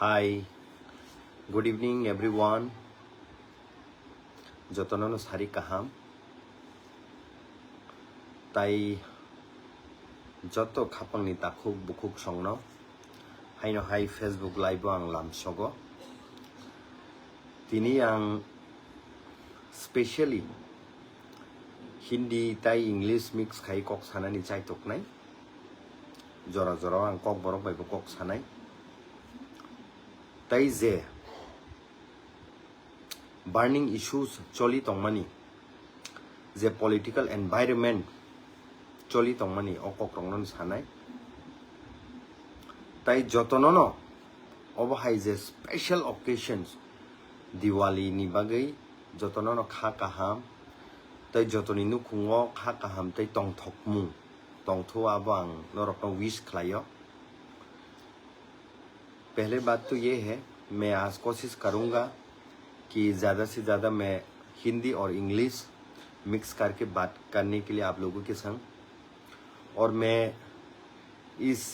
Hi, good evening everyone. Jotonono sari kaham. Tai joto khapang ni takhuk bukuk songno. Haino hai Facebook live ang lamsogo. Tini ang specially Hindi tai English mix khai kok sana ni chai tok nai. Jora jora ang kok borok bai kok sanai. Tai je burning issues choli tongmani je political environment choli tongmani okok rongnon sanai tai jotonono obahai je special occasions Diwali ni bagai jotonono kha kaham tai jotoni nu khungo kha kaham tai tong thokmu tong thu abang norokno wish khlayo. पहले बात तो ये है मैं आज कोशिश करूँगा कि ज़्यादा से ज़्यादा मैं हिंदी और इंग्लिश मिक्स करके बात करने के लिए आप लोगों के संग, और मैं इस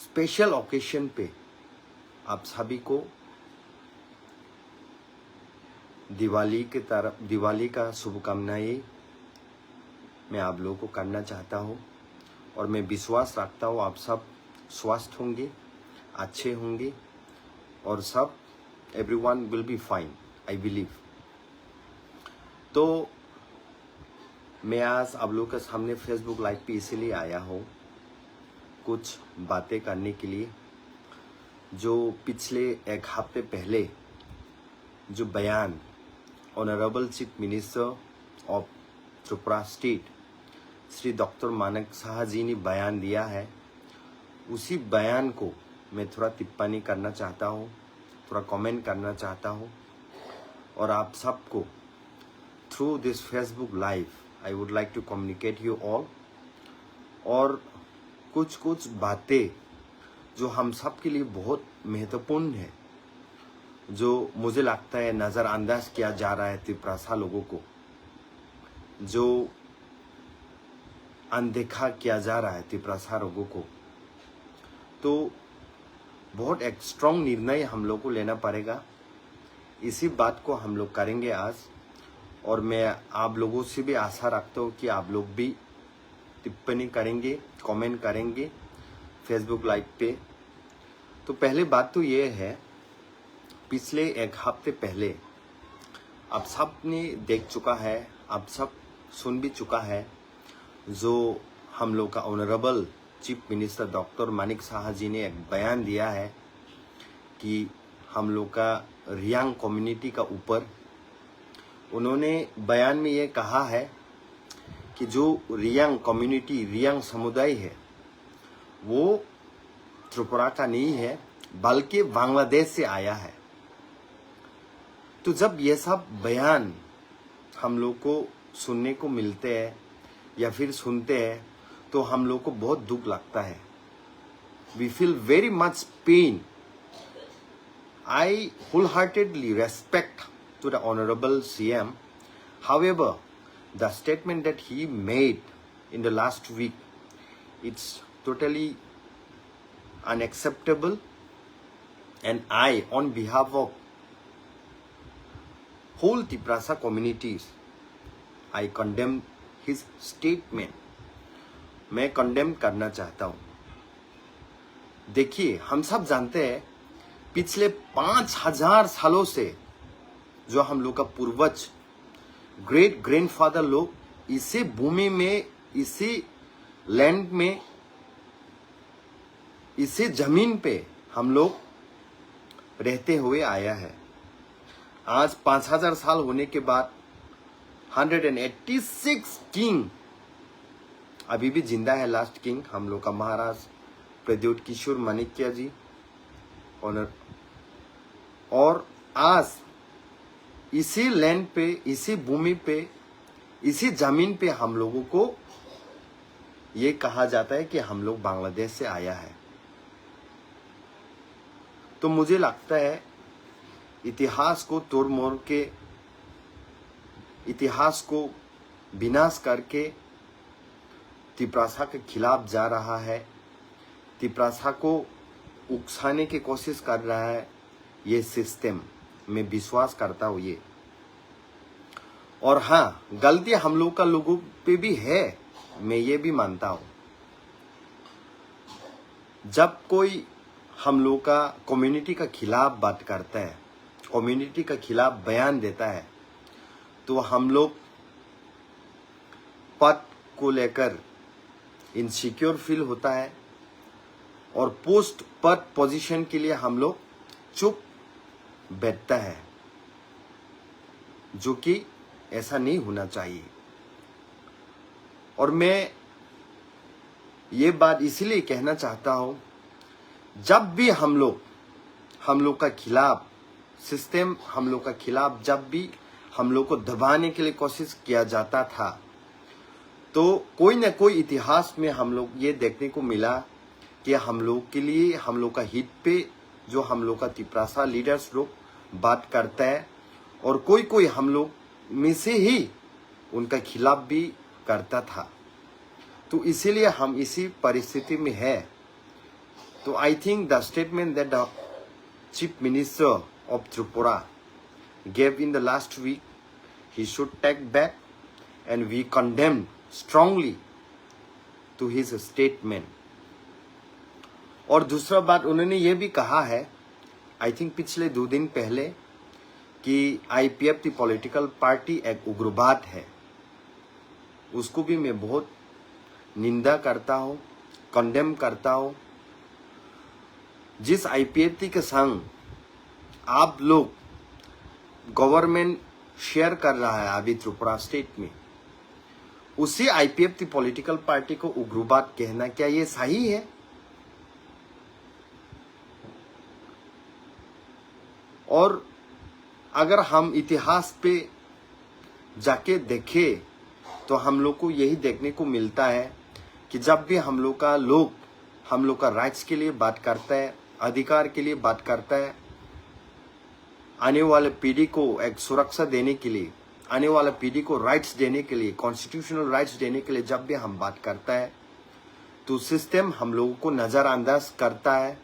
स्पेशल ओकेशन पे आप सभी को दिवाली का शुभकामनाएं मैं आप लोगों को करना चाहता हूँ, और मैं विश्वास रखता हूँ आप सब स्वस्थ होंगे, अच्छे होंगे, और सब everyone will be fine, I believe. तो मैं आज आप लोगों के सामने फेसबुक लाइव पे इसीलिए आया हूँ कुछ बातें करने के लिए। जो पिछले एक हफ्ते पहले जो बयान honourable chief minister of Tripura state Shri doctor Manik Saha ji ने बयान दिया है, उसी बयान को मैं थोड़ा टिप्पणी करना चाहता हूँ, थोड़ा कमेंट करना चाहता हूँ, और आप सबको through this Facebook live I would like to communicate you all. और कुछ बातें जो हम सब के लिए बहुत महत्वपूर्ण है, जो मुझे लगता है नज़रअंदाज किया जा रहा है त्रिपुरा लोगों को, जो अनदेखा किया जा रहा है त्रिपुरा लोगों को, तो बहुत एक स्ट्रॉन्ग निर्णय हम लोग को लेना पड़ेगा। इसी बात को हम लोग करेंगे आज, और मैं आप लोगों से भी आशा रखता हूँ कि आप लोग भी टिप्पणी करेंगे, कमेंट करेंगे फेसबुक लाइव पे। तो पहले बात तो ये है, पिछले एक हफ्ते पहले आप सब ने देख चुका है, आप सब सुन भी चुका है, जो हम लोग का honourable chief minister doctor Manik Saha ji ने एक बयान दिया है कि हम लोग का रियांग कम्युनिटी का ऊपर, उन्होंने बयान में ये कहा है कि जो रियांग कम्युनिटी, रियांग समुदाय है, वो त्रिपुरा का नहीं है बल्कि बांग्लादेश से आया है। तो जब ये सब बयान हम लोग को सुनने को मिलते हैं या फिर सुनते हैं, तो हम लोग को बहुत दुख लगता है। We feel very much pain. I wholeheartedly respect to the Honorable CM. However, the statement that he made in the last week, it's totally unacceptable. And I, on behalf of whole Tiprasa communities, I condemn his statement. मैं condemn करना चाहता हूँ। देखिए, हम सब जानते हैं पिछले 5000 सालों से जो हम लोग का पूर्वज, ग्रेट ग्रैंडफादर लोग इसी भूमि में, इसी लैंड में, इसी जमीन पे हम लोग रहते हुए आया है। आज 5000 साल होने के बाद 186 किंग अभी भी जिंदा है। लास्ट किंग हम लोग का महाराज प्रद्योत किशोर माणिक्य जी ऑनर, और आज इसी लैंड पे, इसी भूमि पे, इसी जमीन पे हम लोगों को ये कहा जाता है कि हम लोग बांग्लादेश से आया है। तो मुझे लगता है इतिहास को तोड़ मोड़ के, इतिहास को विनाश करके त्रिपुरा के खिलाफ जा रहा है, त्रिपुरा को उकसाने की कोशिश कर रहा है ये सिस्टम, मैं विश्वास करता हूँ ये। और हाँ, गलती हम लोग का लोगों पे भी है, मैं ये भी मानता हूँ। जब कोई हम लोग का कम्युनिटी का खिलाफ बात करता है, कम्युनिटी का खिलाफ बयान देता है, तो हम लोग पद को लेकर इनसिक्योर फील होता है और पोस्ट पद पोजीशन के लिए हम लोग चुप बैठता है, जो कि ऐसा नहीं होना चाहिए। और मैं ये बात इसीलिए कहना चाहता हूं, जब भी हम लोग का खिलाफ सिस्टम, हम लोग का खिलाफ जब भी हम लोग को दबाने के लिए कोशिश किया जाता था, तो कोई ना कोई इतिहास में हम लोग ये देखने को मिला कि हम लोग के लिए, हम लोग का हित पे जो हम लोग का तिपरासा लीडर्स लोग बात करता है, और कोई कोई हम लोग में से ही उनका खिलाफ भी करता था। तो इसीलिए हम इसी परिस्थिति में है। तो I think the statement that the chief minister of Tripura gave in the last week, he should take back, and we condemn strongly to his statement. और दूसरा बात उन्होंने ये भी कहा है, आई थिंक पिछले 2 दिन पहले, कि IPF की पॉलिटिकल पार्टी एक उग्रवाद है। उसको भी मैं बहुत निंदा करता हूँ, कंडेम करता हूँ। जिस IPF के संग आप लोग गवर्नमेंट शेयर कर रहा है अभी त्रिपुरा स्टेट में, उसी IPF की पॉलिटिकल पार्टी को उग्रवाद कहना, क्या ये सही है? और अगर हम इतिहास पे जाके देखें तो हम लोग को यही देखने को मिलता है कि जब भी हम लोग का राइट्स के लिए बात करता है, अधिकार के लिए बात करता है, आने वाले पीढ़ी को एक सुरक्षा देने के लिए, आने वाला पीढ़ी को राइट्स देने के लिए, कॉन्स्टिट्यूशनल राइट्स देने के लिए जब भी हम बात करता है, तो सिस्टम हम लोगों को नज़रअंदाज करता है,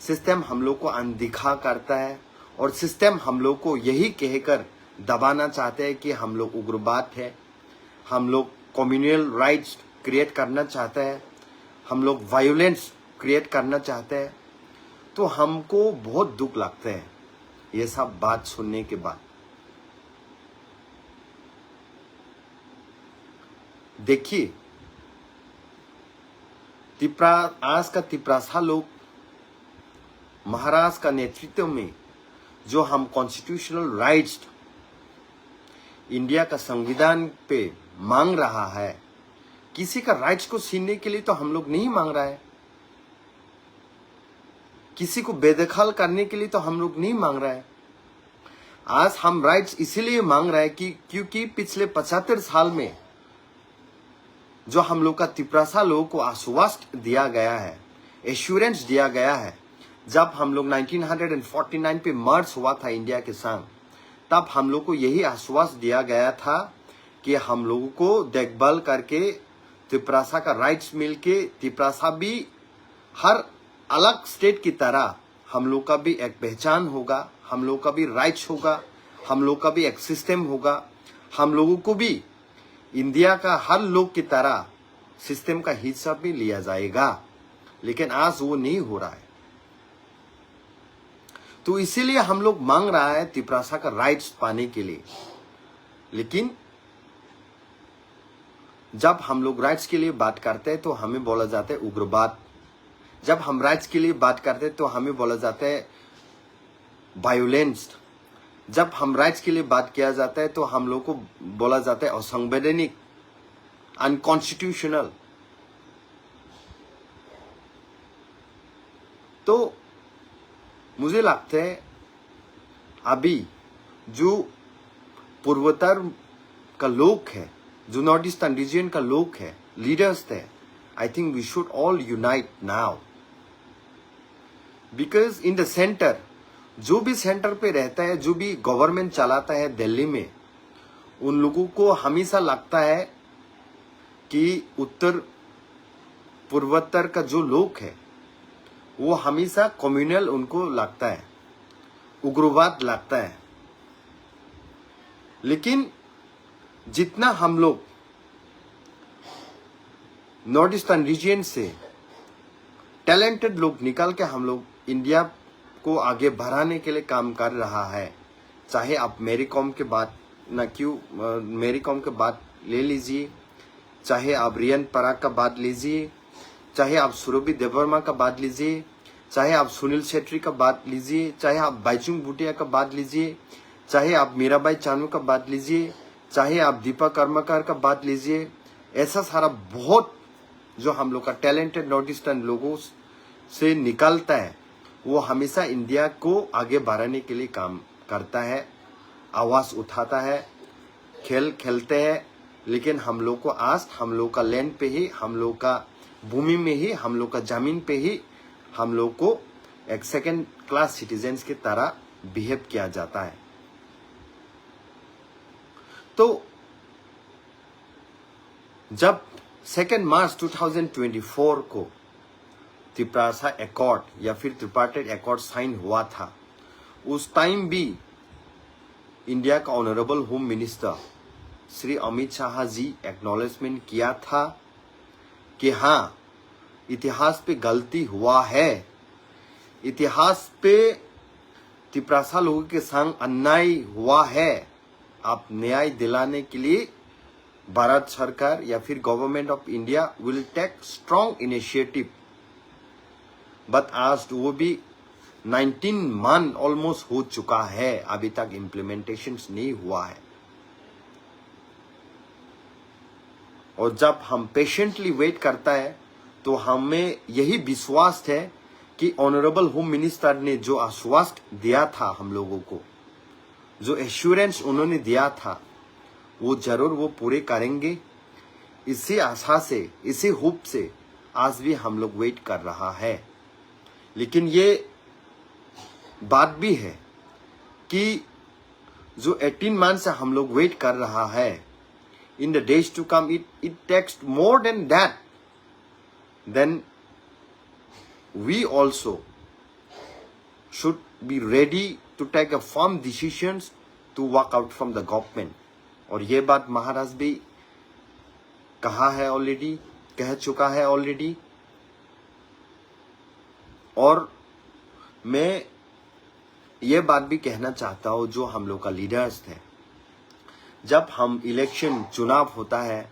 सिस्टम हम लोग को अनदेखा करता है, और सिस्टम हम लोग को यही कहकर दबाना चाहते हैं कि हम लोग उग्रवाद है, हम लोग कम्युनल राइट्स क्रिएट करना चाहते हैं, हम लोग वायलेंस क्रिएट करना चाहते हैं। तो हमको बहुत दुख लगता है ये सब बात सुनने के बाद। देखिए, आज का तिपरासा लोग महाराज का नेतृत्व में जो हम कॉन्स्टिट्यूशनल राइट्स इंडिया का संविधान पे मांग रहा है, किसी का राइट्स को छीनने के लिए तो हम लोग नहीं मांग रहा है, किसी को बेदखल करने के लिए तो हम लोग नहीं मांग रहा है। आज हम राइट्स इसीलिए मांग रहे हैं कि क्योंकि पिछले 75 साल में जो हम लोग का तिपरासा लोगों को आश्वासन दिया गया है, एश्योरेंस दिया गया है, जब हम लोग 1949 पे मर्ज हुआ था इंडिया के संग, तब हम लोग को यही आश्वासन दिया गया था कि हम लोगों को देखभाल करके तिपरासा का राइट्स मिलके, तिपरासा भी हर अलग स्टेट की तरह हम लोग का भी एक पहचान होगा, हम लोग का भी राइट्स होगा, हम लोग का भी एक सिस्टम होगा, हम लोगों को भी इंडिया का हर लोग की तरह सिस्टम का हिस्सा भी लिया जाएगा। लेकिन आज वो नहीं हो रहा है। तो इसीलिए हम लोग मांग रहा है तिपरासा का राइट्स पाने के लिए। लेकिन जब हम लोग राइट्स के लिए बात करते हैं तो हमें बोला जाता है उग्रवाद, जब हम राइट्स के लिए बात करते हैं तो हमें बोला जाता है वायोलेंस, जब हम राइट्स के लिए बात किया जाता है तो हम लोग को बोला जाता है असंवैधानिक, अनकॉन्स्टिट्यूशनल। तो मुझे लगता है अभी जो पूर्वोत्तर का लोग है, जो नॉर्थ ईस्टर्न रीजन का लोग है, लीडर्स थे, I think we should all unite now, because in the centre, जो भी सेंटर पे रहता है, जो भी गवर्नमेंट चलाता है दिल्ली में, उन लोगों को हमेशा लगता है कि उत्तर पूर्वोत्तर का जो लोग है वो हमेशा कम्युनल उनको लगता है, उग्रवाद लगता है। लेकिन जितना हम लोग नॉर्थ ईस्टर्न रीजन से टैलेंटेड लोग निकाल के हम लोग इंडिया को आगे बढ़ाने के लिए काम कर रहा है, चाहे आप मैरी कॉम के बात मैरी कॉम के बात ले लीजिए, चाहे आप रियन पराग का बात लीजिए, चाहे आप सुरभि देवर्मा का बात लीजिए, चाहे आप सुनील शेट्टी का बात लीजिए, चाहे आप बाइचुंग भूटिया का बात लीजिए, चाहे आप मीराबाई चानू का बात लीजिए, चाहे आप दीपा कर्मकार का बात लीजिए। ऐसा सारा बहुत जो हम लोग का टैलेंटेड नॉर्थ ईस्टर्न लोगों से निकलता है, वो हमेशा इंडिया को आगे बढ़ाने के लिए काम करता है, आवाज उठाता है, खेल खेलते हैं। लेकिन हम लोग को आज हम लोग का लैंड पे ही, हम लोग का भूमि में ही, हम लोग का जमीन पे ही हम लोग को एक सेकेंड क्लास सिटीजन्स की तरह बिहेव किया जाता है। तो जब 2 मार्च 2024 को त्रिप्रासा एकॉर्ड या फिर त्रिपार्टाइट एकॉर्ड साइन हुआ था, उस टाइम भी इंडिया का honourable home minister Shri Amit Shah ji acknowledgement किया था कि हाँ, इतिहास पे गलती हुआ है, इतिहास पे त्रिप्रासा लोगों के संग अन्याय हुआ है। आप न्याय दिलाने के लिए भारत सरकार या फिर government of India will take strong initiative. But आज वो भी 19 मंथ ऑलमोस्ट हो चुका है, अभी तक इम्प्लीमेंटेशन नहीं हुआ है। और जब हम पेशेंटली वेट करता है तो हमें यही विश्वास है कि ऑनरेबल होम मिनिस्टर ने जो आश्वासन दिया था हम लोगों को, जो एश्योरेंस उन्होंने दिया था, वो जरूर वो पूरे करेंगे। इसी आशा से, इसी होप से आज भी हम लोग वेट कर रहा है। लेकिन ये बात भी है कि जो 18 मंथ से हम लोग वेट कर रहा है, in the days to come it takes more than that, then we also should be ready to take a firm decisions to walk out from the government। और ये बात महाराज भी कहा है ऑलरेडी, कह चुका है ऑलरेडी। और मैं ये बात भी कहना चाहता हूँ, जो हम लोग का लीडर्स थे, जब हम इलेक्शन चुनाव होता है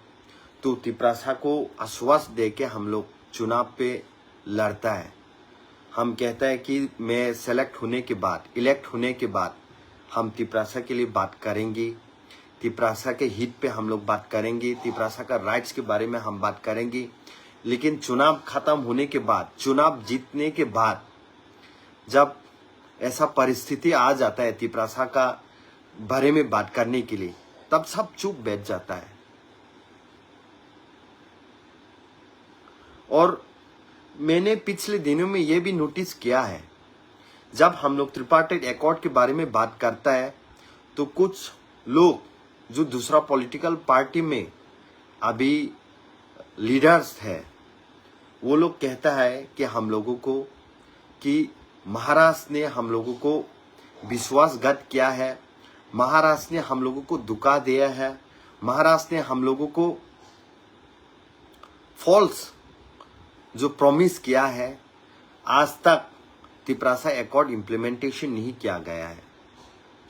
तो त्रिप्रासा को आश्वासन दे के हम लोग चुनाव पे लड़ता है। हम कहता है कि मैं सेलेक्ट होने के बाद, इलेक्ट होने के बाद हम त्रिप्रासा के लिए बात करेंगे, त्रिप्रासा के हित पे हम लोग बात करेंगे, त्रिप्रासा का राइट्स के बारे में हम बात करेंगे। लेकिन चुनाव खत्म होने के बाद, चुनाव जीतने के बाद, जब ऐसा परिस्थिति आ जाता है त्रिप्रासा का बारे में बात करने के लिए, तब सब चुप बैठ जाता है। और मैंने पिछले दिनों में यह भी नोटिस किया है, जब हम लोग त्रिपार्टाइट एकॉर्ड के बारे में बात करता है तो कुछ लोग जो दूसरा पॉलिटिकल पार्टी में अभी लीडर्स है, वो लोग कहता है कि हम लोगों को, कि महाराष्ट्र ने हम लोगों को विश्वासघात किया है, महाराष्ट्र ने हम लोगों को धोखा दिया है, महाराष्ट्र ने हम लोगों को फॉल्स जो प्रॉमिस किया है, आज तक त्रिप्रासा एकॉर्ड इम्प्लीमेंटेशन नहीं किया गया है।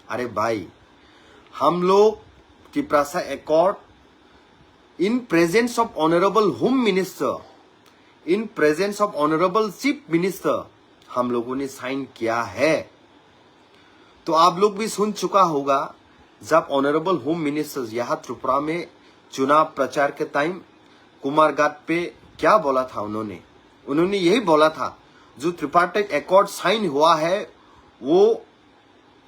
अरे भाई, हम लोग Tiprasa accord in presence of honourable home minister, in presence of honourable chief minister हम लोगों ने साइन किया है। तो आप लोग भी सुन चुका होगा, जब ऑनरेबल होम मिनिस्टर यहाँ त्रिपुरा में चुनाव प्रचार के टाइम कुमारघाट पे क्या बोला था उन्होंने यही बोला था, जो त्रिपार्टाइट एकॉर्ड साइन हुआ है वो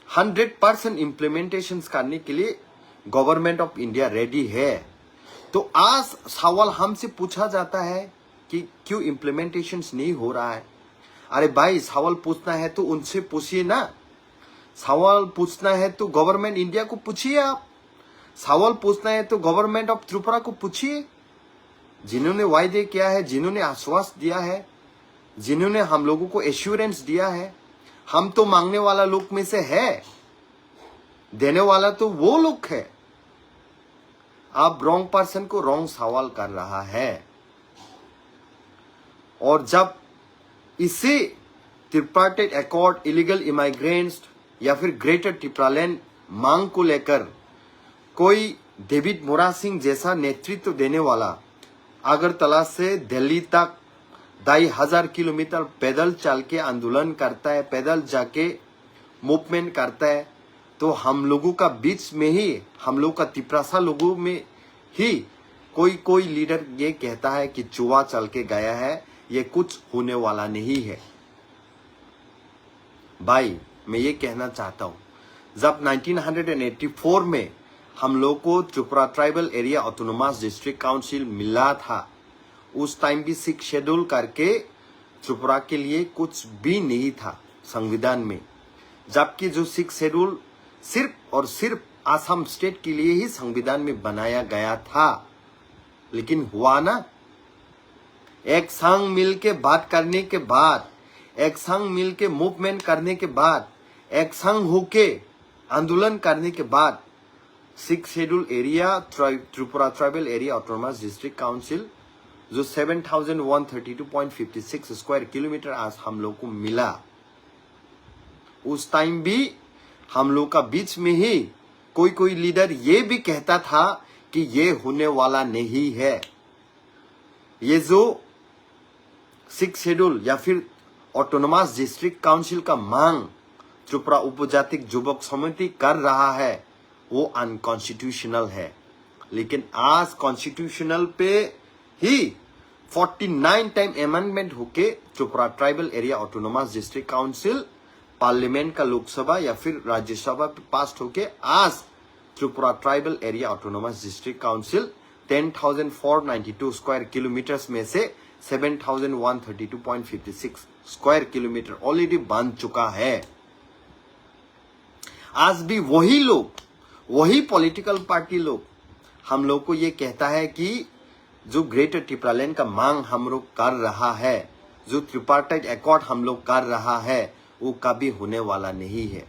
100% इम्प्लीमेंटेशन करने के लिए गवर्नमेंट ऑफ इंडिया रेडी है। तो आज सवाल हमसे पूछा जाता है कि क्यों इम्प्लीमेंटेशन नहीं हो रहा है। अरे भाई, सवाल पूछना है तो उनसे पूछिए ना, सवाल पूछना है तो गवर्नमेंट इंडिया को पूछिए, आप सवाल पूछना है तो गवर्नमेंट ऑफ त्रिपुरा को पूछिए, जिन्होंने वायदे किया है, जिन्होंने आश्वासन दिया है, जिन्होंने हम लोगों को एश्योरेंस दिया है। हम तो मांगने वाला लोग में से है, देने वाला तो वो लोग है। आप रॉन्ग पर्सन को रॉन्ग सवाल कर रहा है। और जब इसे ट्रिपार्टाइट अकॉर्ड, इलीगल इमाइग्रेंट्स या फिर ग्रेटर ट्रिप्रालैंड मांग को लेकर कोई डेविड मोरा सिंह जैसा नेतृत्व देने वाला अगरतला से दिल्ली तक 2,500 किलोमीटर पैदल चल के आंदोलन करता है, पैदल जाके मूवमेंट करता है, तो हम लोगों का बीच में ही, हम लोग का तिपरासा लोगों में ही कोई लीडर ये कहता है कि चुवा चल के गया है, ये कुछ होने वाला नहीं है। भाई मैं ये कहना चाहता हूं, जब 1984 में हम लोग को Tripura tribal area autonomous district council मिला था, उस टाइम भी 6 शेड्यूल करके त्रिपुरा के लिए कुछ भी नहीं था संविधान में, जबकि जो 6 शेड्यूल सिर्फ और सिर्फ आसाम स्टेट के लिए ही संविधान में बनाया गया था। लेकिन हुआ ना, एक संग मिल के बात करने के बाद, एक संग मिल के मूवमेंट करने के बाद, एक संग होके आंदोलन करने के बाद 6 schedule area Tripura tribal area autonomous district council जो 7,132.56 स्क्वायर किलोमीटर आज हम लोग को मिला। उस टाइम भी हम लोग का बीच में ही कोई लीडर ये भी कहता था कि ये होने वाला नहीं है। ये जो 6 शेड्यूल या फिर ऑटोनोमस डिस्ट्रिक्ट काउंसिल का मांग त्रिपुरा उपजाति युवक समिति कर रहा है, वो अनकॉन्स्टिट्यूशनल है। लेकिन आज कॉन्स्टिट्यूशनल पे ही 49 टाइम अमेंडमेंट होके Tripura tribal area autonomous district council parliament का लोकसभा या फिर राज्यसभा पे पास होके आज Tripura tribal area autonomous district council 10,492 square kilometres में से 7,132.56 स्क्वायर किलोमीटर ऑलरेडी बन चुका है। आज भी वही लोग, वही पॉलिटिकल पार्टी लोग हम लोग को ये कहता है कि जो ग्रेटर ट्रिप्रालैंड का मांग हम लोग कर रहा है, जो ट्रिपार्टाइट अकॉर्ड हम लोग कर रहा है, वो कभी होने वाला नहीं है।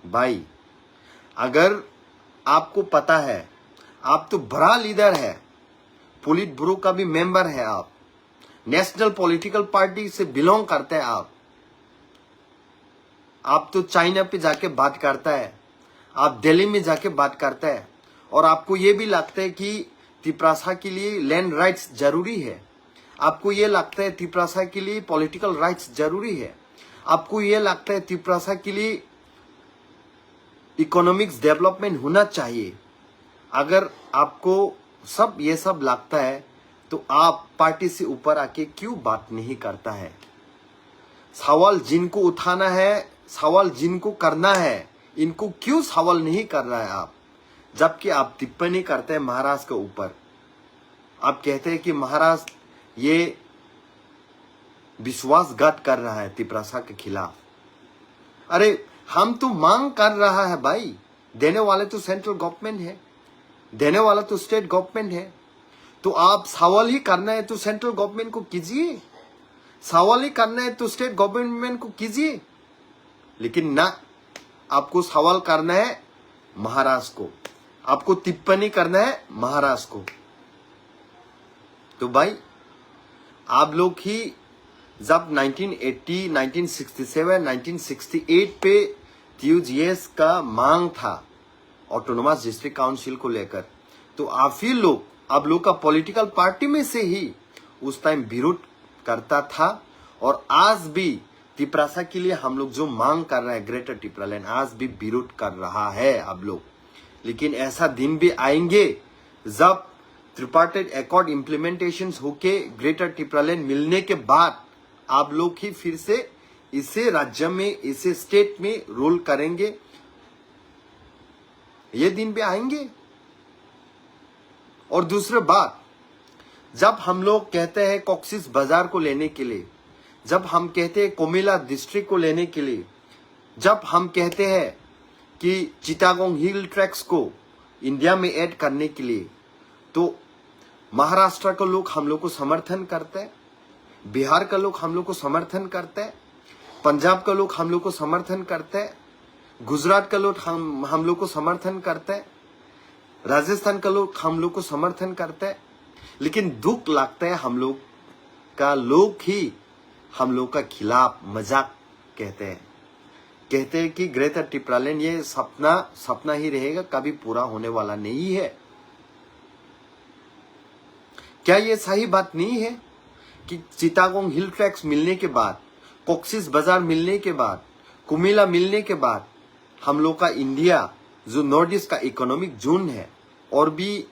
भाई अगर आपको पता है, आप तो बड़ा लीडर है, पोलिट ब्यूरो का भी मेंबर है, आप नेशनल पॉलिटिकल पार्टी से बिलोंग करते हैं, आप तो चाइना पे जाके बात करता है, आप दिल्ली में जाके बात करता है, और आपको ये भी लगता है कि तिपरासा के लिए लैंड राइट्स जरूरी है, आपको ये लगता है तिपरासा के लिए पॉलिटिकल राइट्स जरूरी है, आपको ये लगता है तिपरासा के लिए इकोनॉमिक्स डेवलपमेंट होना चाहिए। अगर आपको सब ये सब लगता है तो आप पार्टी से ऊपर आके क्यों बात नहीं करता है? सवाल जिनको उठाना है, सवाल जिनको करना है, इनको क्यों सवाल नहीं कर रहा है आप? जबकि आप टिप्पणी करते हैं महाराष्ट्र के ऊपर, आप कहते हैं कि महाराष्ट्र ये विश्वासघात कर रहा है तिपरासा के खिलाफ। अरे हम तो मांग कर रहा है भाई, देने वाले तो सेंट्रल गवर्नमेंट है, देने वाला तो स्टेट गवर्नमेंट है, तो आप सवाल ही करना है तो सेंट्रल गवर्नमेंट को कीजिए, सवाल ही करना है तो स्टेट गवर्नमेंट को कीजिए। लेकिन ना, आपको सवाल करना है महाराष्ट्र को, आपको टिप्पणी करना है महाराष्ट्र को। तो भाई आप लोग ही जब 1980, 1967, 1968 पे TUGS का मांग था ऑटोनोमस डिस्ट्रिक्ट काउंसिल को लेकर, तो आप ही लोग, आप लोग का पॉलिटिकल पार्टी में से ही उस टाइम विरोध करता था। और आज भी तिपरासा के लिए हम लोग जो मांग कर रहे हैं ग्रेटर ट्रिप्रालैंड, आज भी विरोध कर रहा है आप लोग। लेकिन ऐसा दिन भी आएंगे जब ट्रिपार्टाइट अकॉर्ड इम्प्लीमेंटेशन होके ग्रेटर ट्रिप्रालैंड मिलने के बाद आप लोग ही फिर से इसे राज्य में, इसे स्टेट में रोल करेंगे। ये दिन भी आएंगे। और दूसरी बात, जब हम लोग कहते हैं कॉक्सिस बाजार को लेने के लिए, जब हम कहते हैं कोमिला डिस्ट्रिक्ट को लेने के लिए, जब हम कहते हैं कि चिटागोंग हिल ट्रैक्स को इंडिया में ऐड करने के लिए, तो महाराष्ट्र के लोग हम लोग को समर्थन करते हैं, बिहार का लोग हम लोग को समर्थन करते हैं, पंजाब का लोग हम लोग को समर्थन करते हैं, गुजरात का लोग हम लोग को समर्थन करते हैं, राजस्थान का लोग हम लोग को समर्थन करते हैं। लेकिन दुख लगता है हम लोग का लोग ही हम लोग का खिलाफ मजाक कहते हैं कि ग्रेटर टिप्रालैंड ये सपना ही रहेगा, कभी पूरा होने वाला नहीं है। क्या ये सही बात नहीं है कि चिटागोंग हिल ट्रैक्स मिलने के बाद, कॉक्सिस बाजार मिलने के बाद, कुमिला मिलने के बाद हम लोग का इंडिया जो नॉर्थ ईस्ट का इकोनॉमिक जोन है और भी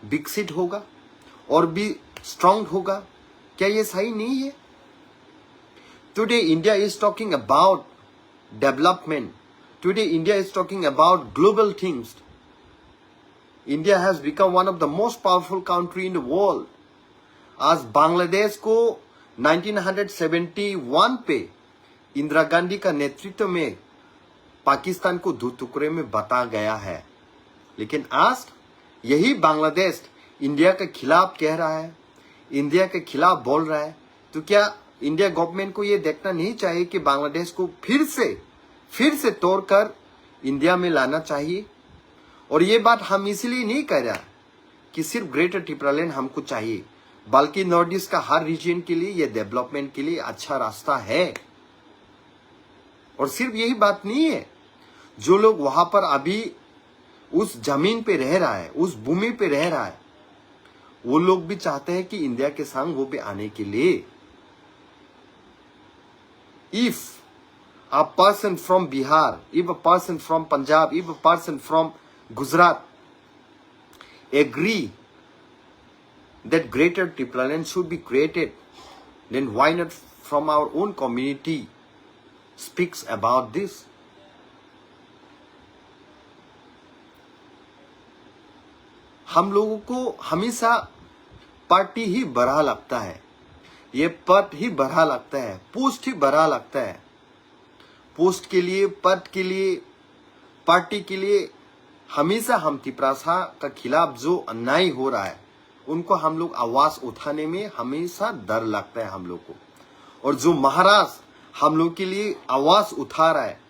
विकसित होगा और भी स्ट्रांग होगा? क्या ये सही नहीं है? Today India is talking about development, today India is talking about global things. India has become one of the most powerful country in the world. आज बांग्लादेश को 1971 पे इंदिरा गांधी का नेतृत्व में पाकिस्तान को दो टुकड़े में बांटा गया है, लेकिन आज यही बांग्लादेश इंडिया के खिलाफ कह रहा है, इंडिया के खिलाफ बोल रहा है। तो क्या इंडिया गवर्नमेंट को ये देखना नहीं चाहिए कि बांग्लादेश को फिर से तोड़कर इंडिया में लाना चाहिए? और ये बात हम इसलिए नहीं कह रहा कि सिर्फ ग्रेटर टिप्रालैंड हमको चाहिए, बल्कि नॉर्थ ईस्ट का हर रीजन के लिए ये डेवलपमेंट के लिए अच्छा रास्ता है। और सिर्फ यही बात नहीं है, जो लोग वहां पर अभी उस जमीन पे रह रहा है, उस भूमि पे रह रहा है, वो लोग भी चाहते हैं कि इंडिया के संग वो भी आने के लिए। If a person from Bihar, if a person from Punjab, if a person from Gujarat agree that greater Tipraland should be created, then why not from our own community speaks about this? हम लोगों को हमेशा पार्टी ही बड़ा लगता है, ये पद ही बड़ा लगता है, पोस्ट ही बड़ा लगता है। पोस्ट के लिए, पद के लिए, पार्टी के लिए हमेशा हम तिपरासा का खिलाफ जो अन्याय हो रहा है उनको हम लोग आवाज उठाने में हमेशा डर लगता है हम लोग को। और जो महाराष्ट्र हम लोग के लिए आवाज उठा रहा है,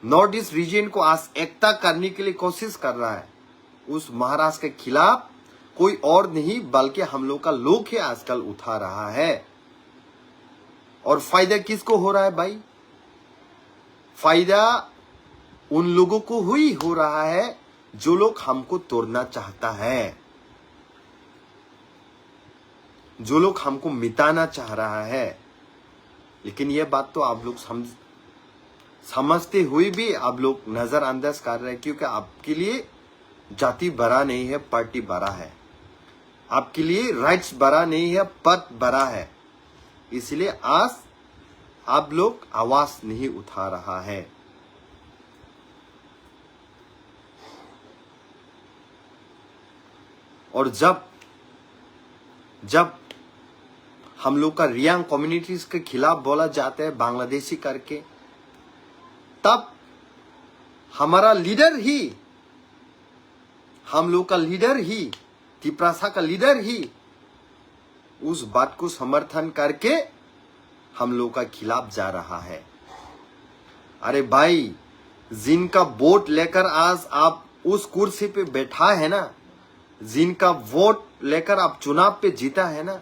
नॉर्थ ईस्ट रीजन को आज एकता करने के लिए कोशिश कर रहा है, उस महाराष्ट्र के खिलाफ कोई और नहीं बल्कि हम लोग का लोग ही आजकल उठा रहा है। और फायदा किसको हो रहा है भाई? फायदा उन लोगों को ही हो रहा है जो लोग हमको तोड़ना चाहता है, जो लोग हमको मिटाना चाह रहा है। लेकिन यह बात तो आप लोग समझते हुए भी आप लोग नजरअंदाज कर रहे हैं, क्योंकि आपके लिए जाति बड़ा नहीं है, पार्टी बड़ा है। आपके लिए राइट्स बड़ा नहीं है, पद बड़ा है। इसलिए आज आप लोग आवाज नहीं उठा रहा है। और जब हम लोग का रियांग कम्युनिटीज के खिलाफ बोला जाता है बांग्लादेशी करके, तब हमारा लीडर ही, हम लोग का लीडर ही, तिपरासा का लीडर ही उस बात को समर्थन करके हम लोग का खिलाफ जा रहा है। अरे भाई, जिनका वोट लेकर आज आप उस कुर्सी पे बैठा है ना, जिनका वोट लेकर आप चुनाव पे जीता है ना,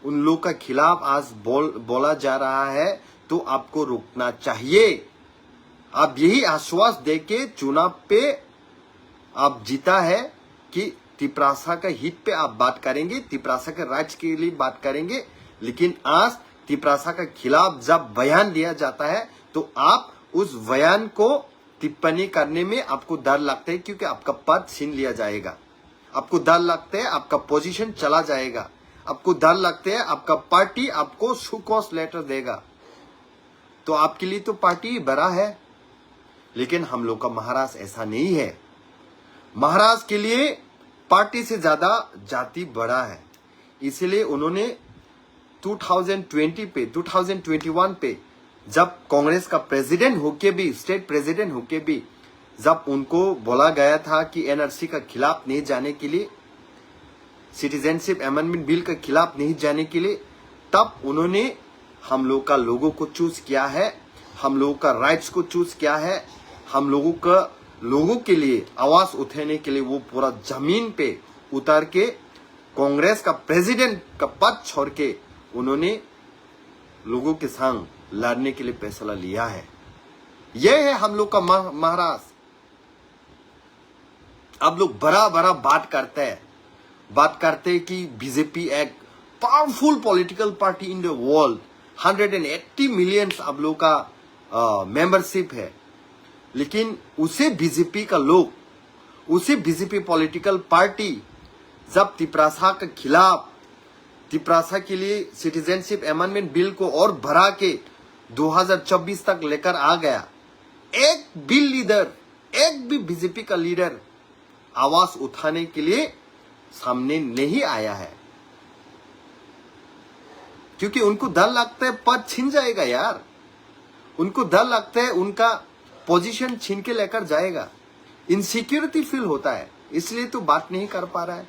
उन लोग का खिलाफ आज बोला जा रहा है, तो आपको रुकना चाहिए। आप यही आश्वास देके चुनाव पे आप जीता है कि तिपरासा का हित पे आप बात करेंगे, तिपरासा के राइट्स के लिए बात करेंगे। लेकिन आज तिपरासा के खिलाफ जब बयान दिया जाता है तो आप उस बयान को टिप्पणी करने में आपको डर लगता है, क्योंकि आपका पद छीन लिया जाएगा। आपको डर लगता है आपका पोजीशन चला जाएगा। आपको डर लगता है आपका पार्टी आपको शोकॉज लेटर देगा। तो आपके लिए तो पार्टी बड़ा है, लेकिन हम लोग का महाराष्ट्र ऐसा नहीं है। महाराष्ट्र के लिए पार्टी से ज्यादा जाति बड़ा है। इसलिए उन्होंने 2021 पे जब कांग्रेस का प्रेसिडेंट होके भी, स्टेट प्रेसिडेंट होके भी, जब उनको बोला गया था कि एनआरसी का खिलाफ नहीं जाने के लिए, सिटीजनशिप अमेंडमेंट बिल के खिलाफ नहीं जाने के लिए, तब उन्होंने हम लोग का लोगों को चूज किया है, हम लोगों का राइट्स को चूज किया है, हम लोगों के लिए आवाज उठाने के लिए वो पूरा जमीन पे उतर के कांग्रेस का प्रेसिडेंट का पद छोड़ के उन्होंने लोगों के संग लड़ने के लिए फैसला लिया है। यह है हम लोग का महाराष्ट्र। अब लोग बड़ा बड़ा बात करते हैं कि बीजेपी एक powerful political party in the world, 180 million अब लोग का मेंबरशिप है। लेकिन उसे बीजेपी पॉलिटिकल पार्टी जब तिपरासा के खिलाफ, तिपरासा के लिए सिटीजनशिप अमेंडमेंट बिल को और बढ़ा के 2024 तक लेकर आ गया, एक भी बीजेपी का लीडर आवाज उठाने के लिए सामने नहीं आया है, क्योंकि उनको डर लगता है पद छीन जाएगा यार। उनको डर लगता है उनका पोजीशन छीन के लेकर जाएगा, इनसिक्योरिटी फील होता है, इसलिए तो बात नहीं कर पा रहा है।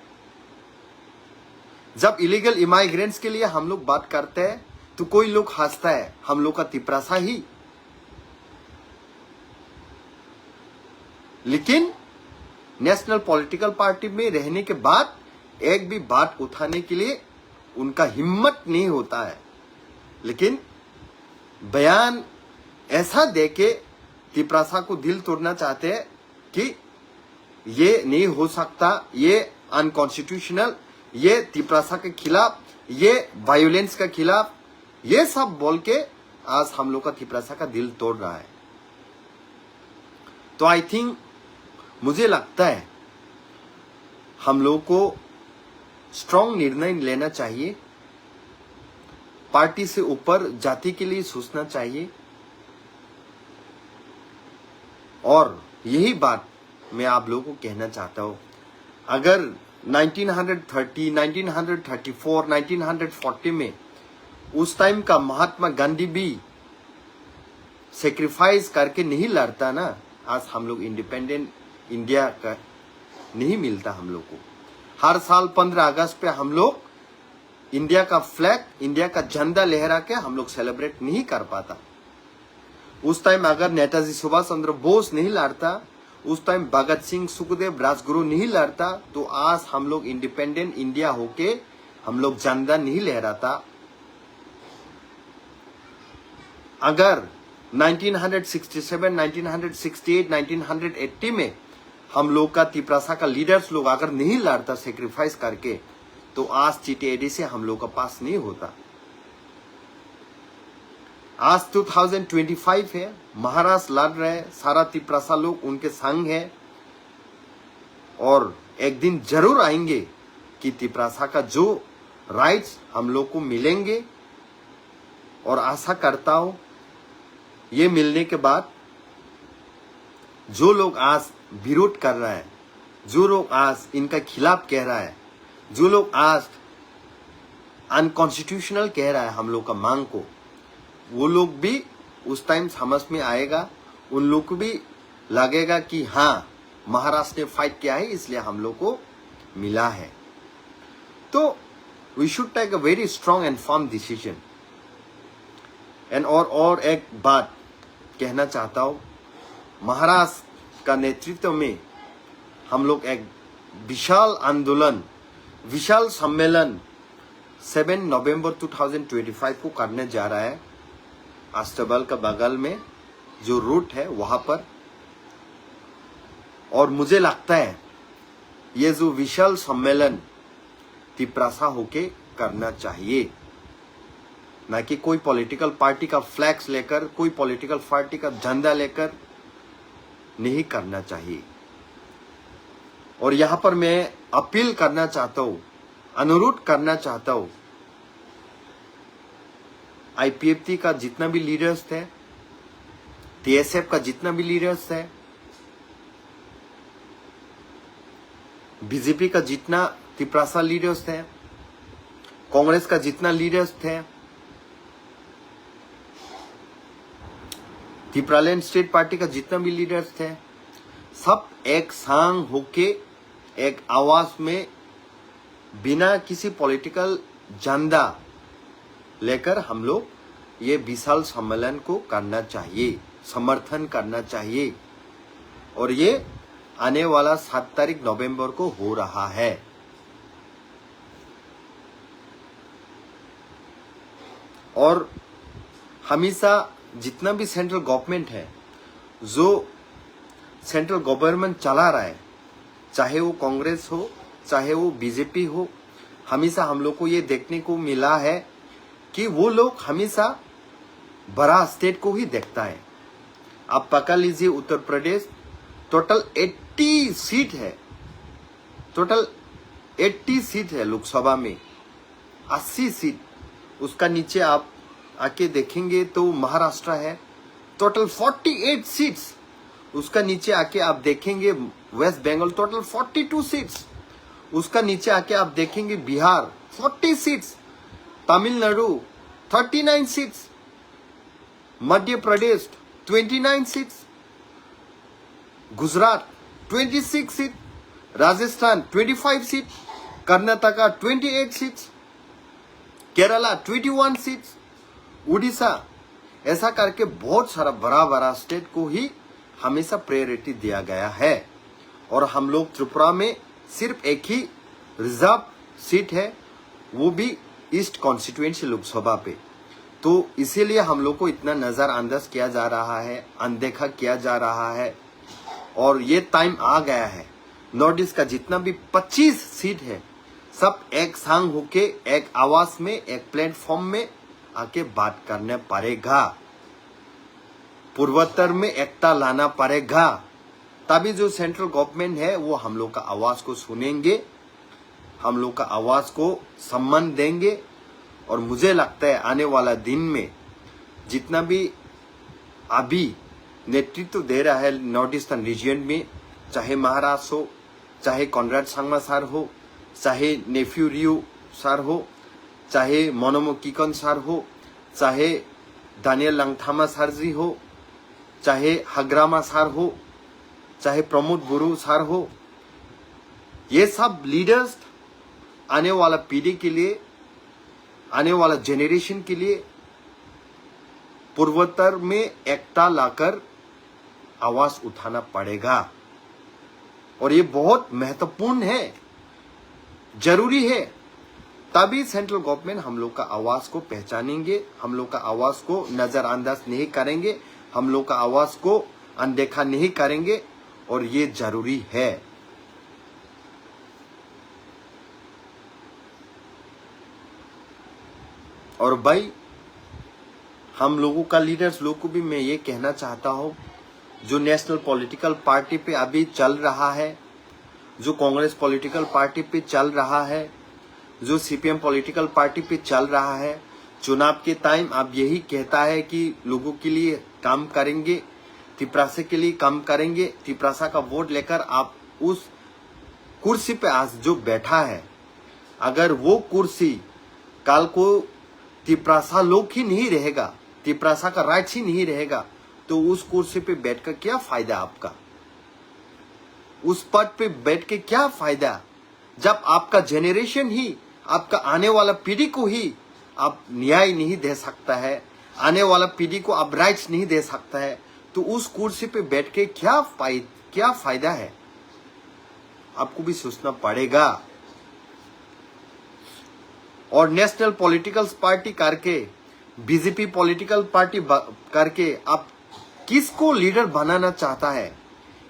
जब इलीगल इमाइग्रेंट्स के लिए हम लोग बात करते हैं तो कोई लोग हंसता है, हम लोग का तिपरासा ही। लेकिन नेशनल पॉलिटिकल पार्टी में रहने के बाद एक भी बात उठाने के लिए उनका हिम्मत नहीं होता है। लेकिन बयान ऐसा देके तिपरासा को दिल तोड़ना चाहते हैं कि ये नहीं हो सकता, ये अनकॉन्स्टिट्यूशनल, ये तिपरासा के खिलाफ, ये वायोलेंस के खिलाफ, ये सब बोल के आज हम लोग का तिपरासा का दिल तोड़ रहा है। तो आई थिंक, मुझे लगता है हम लोग को स्ट्रांग निर्णय लेना चाहिए, पार्टी से ऊपर जाति के लिए सोचना चाहिए। और यही बात मैं आप लोगों को कहना चाहता हूं, अगर 1930, 1934, 1940 में उस टाइम का महात्मा गांधी भी सेक्रीफाइस करके नहीं लड़ता ना, आज हम लोग इंडिपेंडेंट इंडिया का नहीं मिलता हम लोग को। हर साल 15 अगस्त पे हम लोग इंडिया का फ्लैग, इंडिया का झंडा लहरा के हम लोग सेलिब्रेट नहीं कर पाता। उस टाइम अगर नेताजी सुभाष चंद्र बोस नहीं लड़ता, उस टाइम भगत सिंह, सुखदेव, राजगुरु नहीं लड़ता, तो आज हम लोग इंडिपेंडेंट इंडिया होके हम लोग झंडा नहीं लहराता। अगर 1967, 1968, 1980 में हम लोग का तिपरासा का लीडर्स लोग अगर नहीं लड़ता सेक्रीफाइस करके, तो आज TTAD से हम लोग का पास नहीं होता। आज 2025 है, महाराष्ट्र लड़ रहे, सारा तिपरासा लोग उनके संग है, और एक दिन जरूर आएंगे कि तिपरासा का जो राइट्स हम लोग को मिलेंगे। और आशा करता हूं ये मिलने के बाद जो लोग आज विरोध कर रहा है, जो लोग आज इनका खिलाफ कह रहा है, जो लोग आज अनकॉन्स्टिट्यूशनल कह रहा है हम लोग का मांग को, वो लोग भी उस टाइम समझ में आएगा। उन लोग को भी लगेगा कि हाँ, महाराष्ट्र ने फाइट किया है, इसलिए हम लोग को मिला है। तो we should take a very strong and firm decision. And और एक बात कहना चाहता हूं, महाराष्ट्र का नेतृत्व में हम लोग एक विशाल आंदोलन, विशाल सम्मेलन 7 नवंबर 2025 को करने जा रहा है। अष्टबल का बगल में जो रूट है वहां पर। और मुझे लगता है ये जो विशाल सम्मेलन तिपरासा होके करना चाहिए, ना कि कोई पॉलिटिकल पार्टी का फ्लैग्स लेकर, कोई पॉलिटिकल पार्टी का झंडा लेकर नहीं करना चाहिए। और यहां पर मैं अपील करना चाहता हूं, अनुरोध करना चाहता हूं, IPFT का जितना भी लीडर्स थे, TSF का जितना भी लीडर्स थे, बीजेपी का जितना तिपरासा लीडर्स थे, कांग्रेस का जितना लीडर्स थे, तिपरालैंड स्टेट पार्टी का जितना भी लीडर्स थे, सब एक संग होके एक आवाज में बिना किसी पॉलिटिकल झंडा लेकर हम लोग ये विशाल सम्मेलन को करना चाहिए, समर्थन करना चाहिए। और ये आने वाला 7 तारीख नवंबर को हो रहा है। और हमेशा जितना भी सेंट्रल गवर्नमेंट है, जो सेंट्रल गवर्नमेंट चला रहा है, चाहे वो कांग्रेस हो चाहे वो बीजेपी हो, हमेशा हम लोग को ये देखने को मिला है कि वो लोग हमेशा बड़ा स्टेट को ही देखता है। आप पकड़ लीजिए उत्तर प्रदेश, टोटल 80 सीट है, टोटल 80 सीट है लोकसभा में, 80 सीट। उसका नीचे आप आके देखेंगे तो महाराष्ट्र है, टोटल 48 सीट्स। उसका नीचे आके आप देखेंगे वेस्ट बंगाल, टोटल 42 सीट्स। उसका नीचे आके आप देखेंगे Bihar 40 seats, Tamil Nadu 39 seats, Madhya Pradesh 29 seats, Gujarat 26 seat, Rajasthan 25 seat, Karnataka 28 seats, Kerala 21 seats, Orissa. ऐसा करके बहुत सारा बड़ा बड़ा स्टेट को ही हमेशा प्रायोरिटी दिया गया है। और हम लोग त्रिपुरा में सिर्फ एक ही रिजर्व सीट है, वो भी ईस्ट कॉन्स्टिट्यूएंसी लोकसभा पे। तो इसीलिए हम लोग को इतना नजरअंदाज किया जा रहा है, अनदेखा किया जा रहा है। और ये टाइम आ गया है, नॉर्थ ईस्ट का जितना भी 25 सीट है, सब एक संग होके एक आवाज में, एक प्लेटफॉर्म में आके बात करने पड़ेगा। पूर्वोत्तर में एकता लाना पड़ेगा, तभी जो सेंट्रल गवर्नमेंट है वो हम लोग का आवाज को सुनेंगे, हम लोग का आवाज को सम्मान देंगे। और मुझे लगता है आने वाला दिन में जितना भी अभी नेतृत्व दे रहा है नॉर्थ ईस्टर्न रीजन में, चाहे महाराष्ट्र हो, चाहे कॉनराड सांगमा सर हो, चाहे नेफ्यू रियू सर हो, चाहे मनोमो किकन सर हो, चाहे दानियल लांगथामा सर जी हो, चाहे हग्रामा सर हो, चाहे प्रमोद गुरु सर हो, ये सब लीडर्स आने वाला पीढ़ी के लिए, आने वाला जेनरेशन के लिए पूर्वोत्तर में एकता लाकर आवाज उठाना पड़ेगा। और ये बहुत महत्वपूर्ण है, जरूरी है। तभी सेंट्रल गवर्नमेंट हम लोग का आवाज को पहचानेंगे, हम लोग का आवाज को नजरअंदाज नहीं करेंगे, हम लोग का आवाज को अनदेखा नहीं करेंगे। और ये जरूरी है। और भाई हम लोगों का लीडर्स लोग को भी मैं ये कहना चाहता हूँ, जो नेशनल पॉलिटिकल पार्टी पे अभी चल रहा है, जो कांग्रेस पॉलिटिकल पार्टी पे चल रहा है, जो सीपीएम पॉलिटिकल पार्टी पे चल रहा है, चुनाव के टाइम अब यही कहता है कि लोगों के लिए काम करेंगे, तिपरासा के लिए काम करेंगे, तिपरासा का वोट लेकर आप उस कुर्सी पे आज जो बैठा है, अगर वो कुर्सी कल को तिपरासा लोग ही नहीं रहेगा, तिपरासा का राइट्स ही नहीं रहेगा, तो उस कुर्सी पे बैठकर क्या फायदा आपका? उस पद पे बैठ के क्या फायदा, जब आपका जेनरेशन ही, आपका आने वाला पीढ़ी को ही आप न्याय नहीं दे सकता है, आने वाला पीढ़ी को आप राइट्स नहीं दे सकता है, तो उस कुर्सी पे बैठ के क्या फायदा है? आपको भी सोचना पड़ेगा। और नेशनल पॉलिटिकल पार्टी करके, बीजेपी पॉलिटिकल पार्टी करके आप किसको लीडर बनाना चाहता है,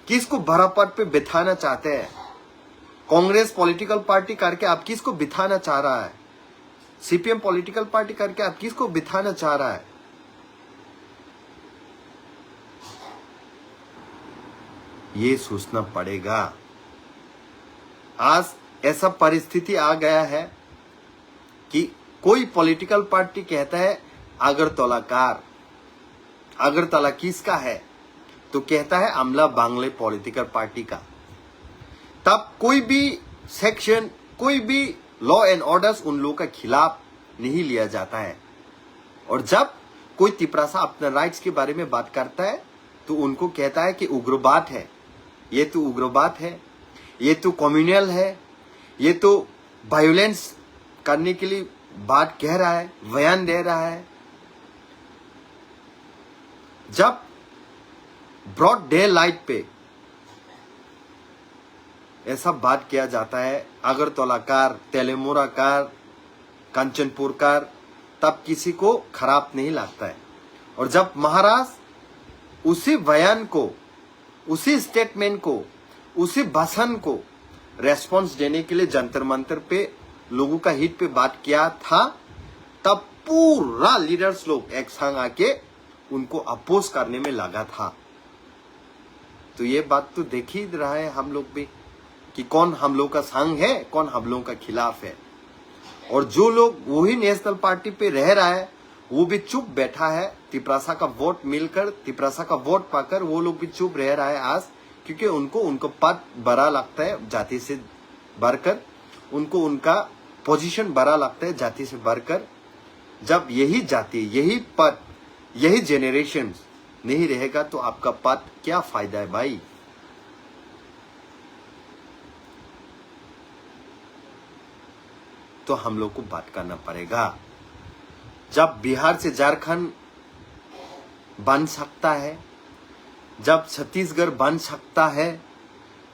किसको बड़ा पद पे बिठाना चाहते हैं? कांग्रेस पॉलिटिकल पार्टी करके आप किसको बिठाना चाह रहा है? सीपीएम पॉलिटिकल पार्टी करके आप किसको बिठाना चाह रहा है? ये सोचना पड़ेगा। आज ऐसा परिस्थिति आ गया है कि कोई पॉलिटिकल पार्टी कहता है अगरतलाकार, अगरतला किसका है? तो कहता है अमला बांग्ले पॉलिटिकल पार्टी का। तब कोई भी सेक्शन, कोई भी लॉ एंड ऑर्डर्स उन लोगों के खिलाफ नहीं लिया जाता है। और जब कोई तिपरासा अपने राइट्स के बारे में बात करता है तो उनको कहता है कि उग्रवाद है, ये तो उग्रवाद है, ये तो कम्युनल है, ये तो वायलेंस करने के लिए बात कह रहा है, बयान दे रहा है, जब ब्रॉड डे लाइट पे ऐसा बात किया जाता है, अगरतला कार, तेलेमुरा कार, कंचनपुर कार, तब किसी को खराब नहीं लगता है। और जब महाराज उसी बयान को, उसी स्टेटमेंट को, उसी भाषण को रेस्पॉन्स देने के लिए जंतर मंतर पे लोगों का हित पे बात किया था, तब पूरा लीडर्स लोग एक संग आके उनको अपोज करने में लगा था। तो ये बात तो देख ही रहा है हम लोग भी कि कौन हम लोग का संग है, कौन हम लोग का खिलाफ है। और जो लोग वही नेशनल पार्टी पे रह रहा है वो भी चुप बैठा है। तिपरासा का वोट मिलकर, तिपरासा का वोट पाकर वो लोग भी चुप रह रहा है आज, क्योंकि उनको पद बड़ा लगता है जाति से बढ़कर, उनको उनका पोजीशन बड़ा लगता है जाति से बढ़कर। जब यही जाति, यही पद, यही जेनरेशन नहीं रहेगा तो आपका पद क्या फायदा है भाई। तो हम लोग को बात करना पड़ेगा। जब बिहार से झारखंड बन सकता है, जब छत्तीसगढ़ बन सकता है,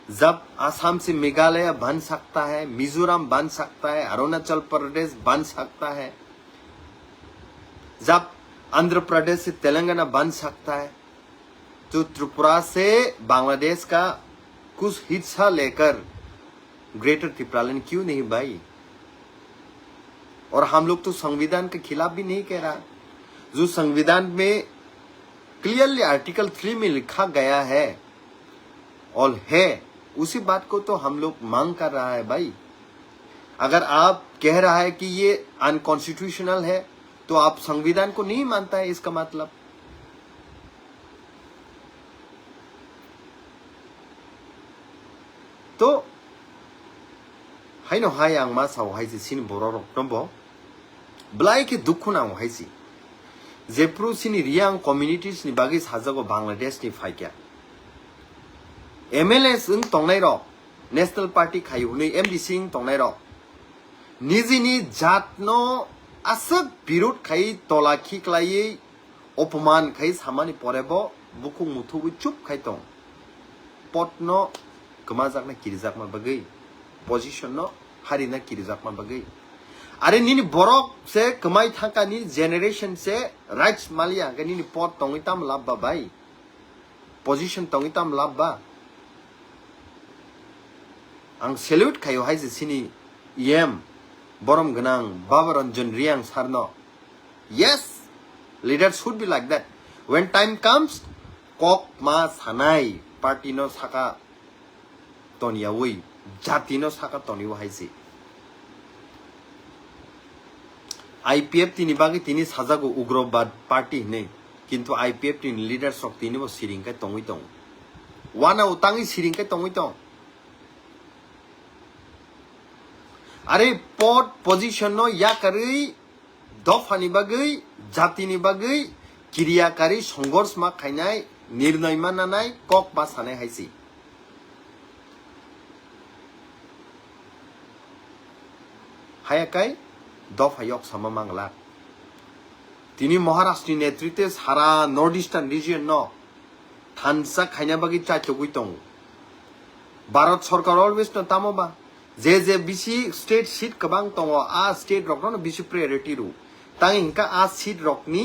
जब आसाम से मेघालय बन सकता है, मिजोरम बन सकता है, अरुणाचल प्रदेश बन सकता है, जब आंध्र प्रदेश से तेलंगाना बन सकता है, तो त्रिपुरा से बांग्लादेश का कुछ हिस्सा लेकर ग्रेटर त्रिपुरालैंड क्यों नहीं भाई। और हम लोग तो संविधान के खिलाफ भी नहीं कह रहा। जो संविधान में क्लियरली आर्टिकल 3 में लिखा गया है और है, उसी बात को तो हम लोग मांग कर रहा है भाई। अगर आप कह रहा है कि ये अनकॉन्स्टिट्यूशनल है तो आप संविधान को नहीं मानता है, इसका मतलब। तो हाइनो हाय आं मा साव हाइसि सिन बर' रक्तम्ब ब्लाइ के दुखु नाव हाइसि जेप्रु सिनि रियां कम्युनिटीज नि बागै साजागो बांग्लादेश नि फाइक्या एमएलएस उन तंनाय र नेशनल पार्टी खाइहुनै एमडीसी ing तंनाय र निजिनि जातनो आसक बिरोध खाइ तला खिक्लायै अपमान खाइ सामानि परेबो बुखु मुथुबो चुप खाइ दं पटनो गमाजाकना किरिजाकमा बागै पोजीशन नो हारिना किरिजाकमा बागै अरे निनि बरक से कमाई थाका नि जेनरेशन से राइट्स मालिया गनि नि पद तंगिताम लाबा भाई पोजीशन तंगिताम लाबा आं सेल्यूट खायो हाइजे सिनि एम बरम गनां बाबा रंजन रियां सारनो yes leader should be like that when time comes कक मा सानाय पार्टी नो साका तनियावै जाति नो साका तनियो हाइजे आईपीएफ तिनी बागै तिनी साजागो उग्रवाद पार्टी ने किंतु आईपीएफ तिनी लीडर सक तिनी बो सिरिंगkai तंगै दं वाना उतांगै सिरिंगkai तंगै दं अरे पद पोजीशन नो याकारै दफानि बागै जातिनि बागै किरियाकारि संघर्ष मा खायनाय निर्णय मा नानाय कक बा सानाय हाइसि हायाकाय दफायक सामा मांगला तिनी महाराष्ट्र नेतृत्व सारा नॉर्थ ईस्टर्न रीजन नो थानसा खायना बागै चाइतगै दं भारत सरकार अलवेज न तामोबा जे बिसि स्टेट सीट कबां दङ आ स्टेट रक न बिसि प्रायोरिटी रु तां हिंका आ सीट रकनि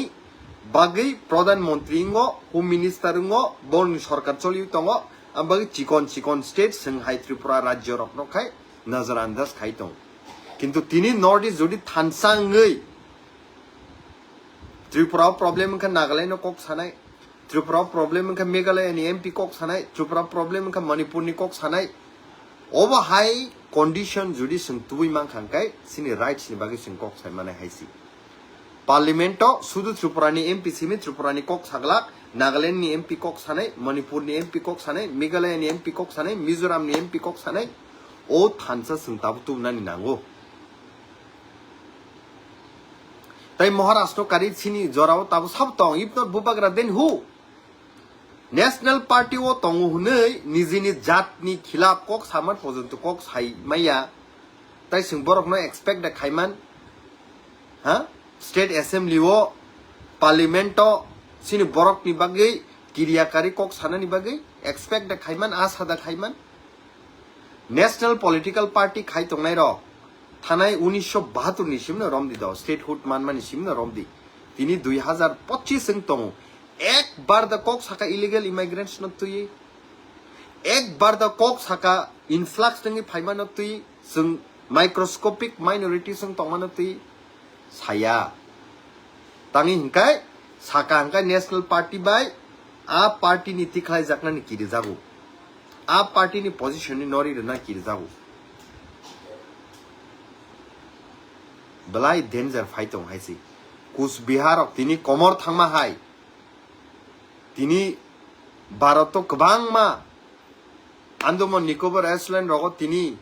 बागै प्रधानमंत्री ngo होम मिनिस्टर ngo बन सरकार चलिउ दङ आ बागै चिकन स्टेट संहाय त्रिपुरा राज्य रक न खाय नजरअंदाज खाय दं किंतु तिनी नॉर्थ ईस्ट जुदि थानसाङै त्रिपुरा प्रॉब्लम का नागालैंड कक सानाय त्रिपुरा प्रॉब्लम का मेघालय नि एमपी कक सानाय त्रिपुरा प्रॉब्लम का मणिपुर नि कक सानाय ओबा हाई कंडीशन जुदि संतुबै मांखांखाय सिनि राइट्स नि बागै सिं कक साय माने हाइसि पार्लियामेंट सुदु त्रिपुरा नि एमपी सिमि त्रिपुरा नि कक सागलाक नागालैंड नि एमपी कक सानाय मणिपुर नि एमपी कक सानाय मेघालय नि एमपी कक सानाय मिजोराम नि एमपी कक सानाय ओ थानसा संताबतु नानि नांगो ताई महाराष्ट्र कारि सिनि जराव ताबो सब तंग इफ नॉट बुबाग्रा देन हु नेशनल पार्टी ओ तंग हुनै निजिनि जातनि खिलाफ कक सामत पर्यन्त कक साइ माया ताई सिं बरक न एक्सपेक्ट द खाइमान ha state assembly o parliament o sini borok ni bagai kiriakari kok sana ni bagai expect da khaiman asa da khaiman national political party khai tongnai ro thanai 1972 ni simna romdi da statehood manmani simna romdi tini 2025 sing tong ek bar da kok saka illegal immigrants not tui ek bar da kok saka influx tengi phaiman not tui sing microscopic minority sing tongman tui saya tangi hingkai saka hingkai national party bai a party ni tikhlai jakna ni kiri jago a party ni position ni nori rena kiri jago belai danger fight tong haisi Kusbihar tini komor thangma hai tini Bharato kbang ma Andaman Nicobar Island rogo tini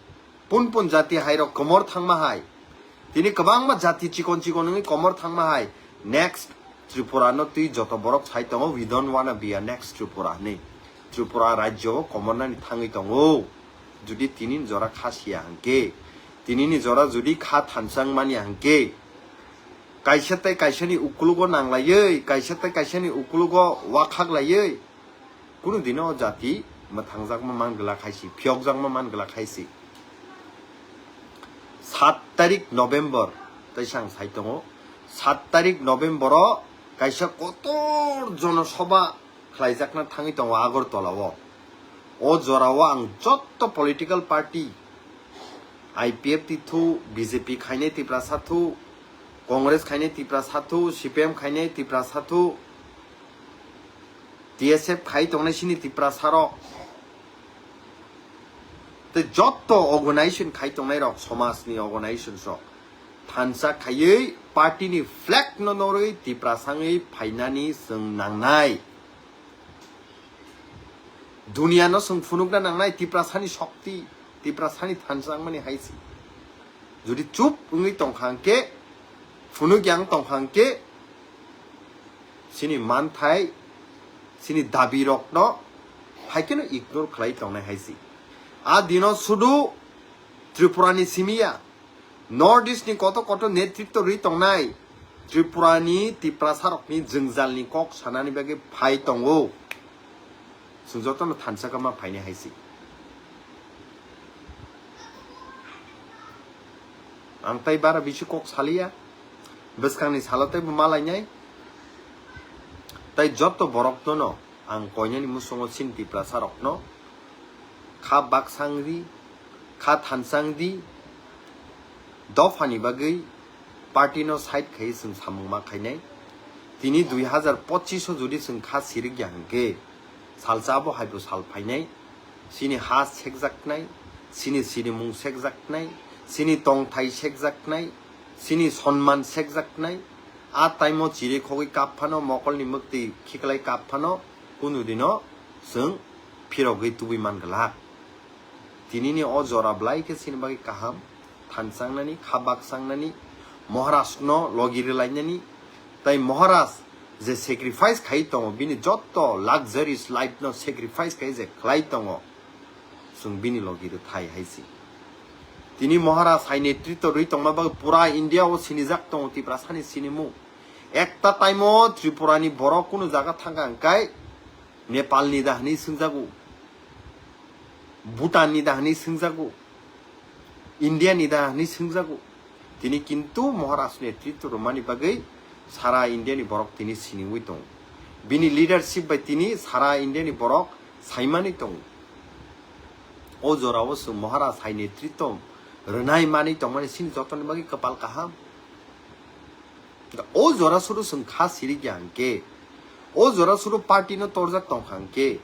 pun jati hai ro komor thangma hai tini kbang ma jati chikon ni komor thangma hai next Tripura no tui joto borok sai tongo we don't wanna be a next Tripura nei Tripura rajyo komor na ni thangi tongo judi tini jora khasia hangke tini ni jora judi kha thansang mani hangke kaishatai kaishani ukulugo nanglayei kaishatai kaishani ukulugo wakhaglayei kuno dino jati mathangjak ma mangla khaisi phyogjak ma mangla khaisi 7 tarik November taisang saitongo 7 tarik November o kaisa kotor jonosabha khlaijakna thangi tongo Agartala o jorao ang jotto political party IPF tithu BJP khaine tipra sathu Congress खाइने तिप्रा साथु CPM खाइने तिप्रा साथु TSF खाइ तंगने सिनी तिप्रा सारो ते जत्तो organization खाइ तंगने रक समाजनि organization सो थानसा खायै पार्टी नि फ्लैग न नरै तिप्रा सांगै फाइनानि जों नांनाय दुनिया न जों फुनुगना नांनाय तिप्रा सानि शक्ति तिप्रा सानि थानसा माने हाइसि जुदि चुप उङै तंखांके Funugyang tongkhangke sini manthai sini dabi rokno haikeno ignore khlai tongnai haisi a dino sudu Tripurani simia Northeast ni koto netritto ri tongnai Tripurani tiprasarok ni jengzal ni kok sanani bage phai tongo sungjoto no thansakama phaine haisi angtai bara bisu kok salia Beskang ni salate bumalai nyai, tai jotto borok to no, ang konya ni musongo sinti prasarok no, kha bak sangri, kha than sangdi, dofani bagai, party no side khai sung samung ma khai nai, tini 2025 judi sung kha sirig yang ge, salsabo haibu sal phai nai, sini ha sekjak nai, sini mung sekjak nai, sini tong thai sekjak nai. Sini sonman sekjak nai a taimo chiri khogi kapphano mokol ni mukti khiklai kapphano kunudino sung phirogei tubi mangla tinini o jora blai ke sinbagi kaham thansangnani khabak sangnani Maharaj no logiri lainani tai Maharaj je sacrifice khai tongo bini jotto luxurious life no sacrifice khai je khlai tongo sung bini logiri thai haisi Tini Maharaj hai netritto rui tongma bag pura India o sinijak tong tipra sani sinimu ekta taimo Tripurani borok kuno jaga thanga angkai Nepal ni dahani sungjagu Bhutan ni dahani sungjagu India ni dahani sungjagu tini kintu Maharaj netritto romani bagai sara India ni borok tini siningui tong bini leadership by tini sara India ni borok saimani tong o jorao su Maharaj hai netritto Renai mani tongmani sini jotoni bagi kepal kaham. O jora suru sung khas sirig yangke. O jora suru party no torjak tongkhangke.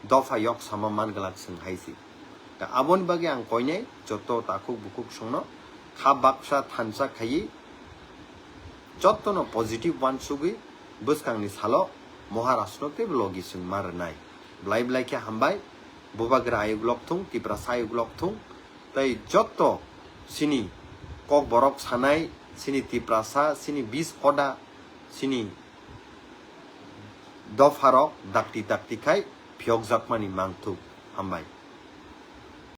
Dofa yok sama man galak sung haisi. Da abon bagi ang koine joto takuk bukuk sungno kha baksa thansa khayi. Joto no positive one sugi buskang ni salo Maharashtra te blogi sung marnai. Blai ke hambai bubagra ayug lokthung tipra sayug lokthung tai jotto sini kok borok sanai sini tiprasa sini bis koda sini dofarok dakti kai phyok jakmani mangthuk hambai